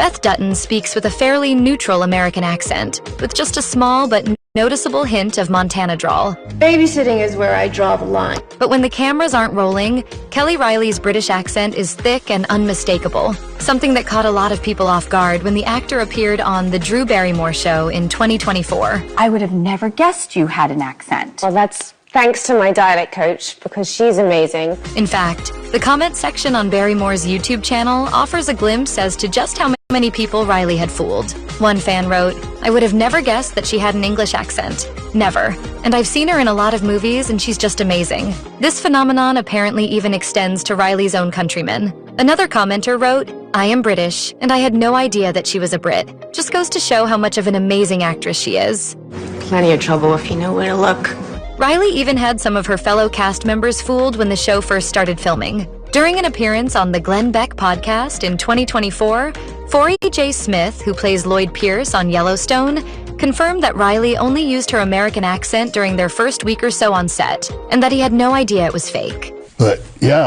Beth Dutton speaks with a fairly neutral American accent, with just a small but noticeable hint of Montana drawl. Babysitting is where I draw the line. But when the cameras aren't rolling, Kelly Riley's British accent is thick and unmistakable, something that caught a lot of people off guard when the actor appeared on The Drew Barrymore Show in 2024. I would have never guessed you had an accent. Well, that's thanks to my dialect coach, because she's amazing. In fact, the comment section on Barrymore's YouTube channel offers a glimpse as to just how many people Riley had fooled. One fan wrote, "I would have never guessed that she had an English accent. Never. And I've seen her in a lot of movies and she's just amazing." This phenomenon apparently even extends to Riley's own countrymen. Another commenter wrote, "I am British, and I had no idea that she was a Brit. Just goes to show how much of an amazing actress she is." Plenty of trouble if you know where to look. Riley even had some of her fellow cast members fooled when the show first started filming. During an appearance on the Glenn Beck podcast in 2024, Forey J. Smith, who plays Lloyd Pierce on Yellowstone, confirmed that Riley only used her American accent during their first week or so on set, and that he had no idea it was fake. But yeah,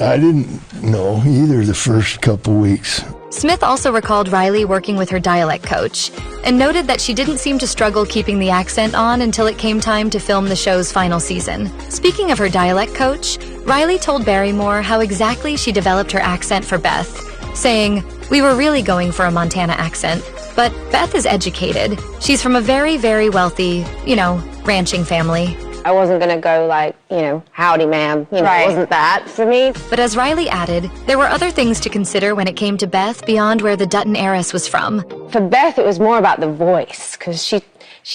I didn't know either the first couple weeks. Smith also recalled Riley working with her dialect coach, and noted that she didn't seem to struggle keeping the accent on until it came time to film the show's final season. Speaking of her dialect coach, Riley told Barrymore how exactly she developed her accent for Beth, saying, "We were really going for a Montana accent, but Beth is educated. She's from a very, very wealthy, ranching family." I wasn't going to go like, howdy, ma'am. It wasn't that for me. But as Riley added, there were other things to consider when it came to Beth beyond where the Dutton heiress was from. For Beth, it was more about the voice, because she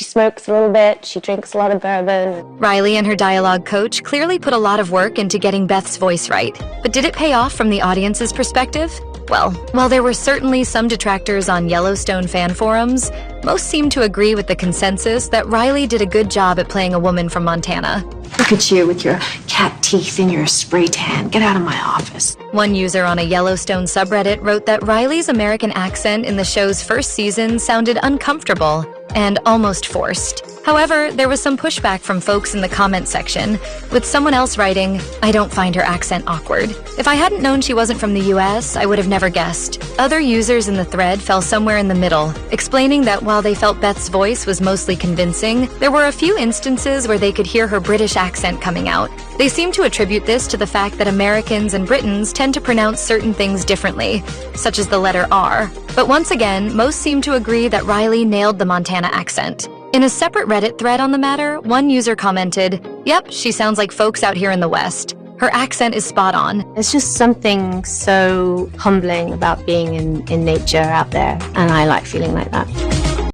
smokes a little bit, she drinks a lot of bourbon. Riley and her dialogue coach clearly put a lot of work into getting Beth's voice right. But did it pay off from the audience's perspective? Well, while there were certainly some detractors on Yellowstone fan forums, most seemed to agree with the consensus that Riley did a good job at playing a woman from Montana. "Look at you with your cat teeth and your spray tan. Get out of my office." One user on a Yellowstone subreddit wrote that Riley's American accent in the show's first season sounded uncomfortable and almost forced. However, there was some pushback from folks in the comment section, with someone else writing, "I don't find her accent awkward. If I hadn't known she wasn't from the US, I would have never guessed." Other users in the thread fell somewhere in the middle, explaining that while they felt Beth's voice was mostly convincing, there were a few instances where they could hear her British accent coming out. They seem to attribute this to the fact that Americans and Britons tend to pronounce certain things differently, such as the letter R. But once again, most seem to agree that Riley nailed the Montana accent. In a separate Reddit thread on the matter, one user commented, "Yep, she sounds like folks out here in the West. Her accent is spot on." There's just something so humbling about being in nature out there, and I like feeling like that.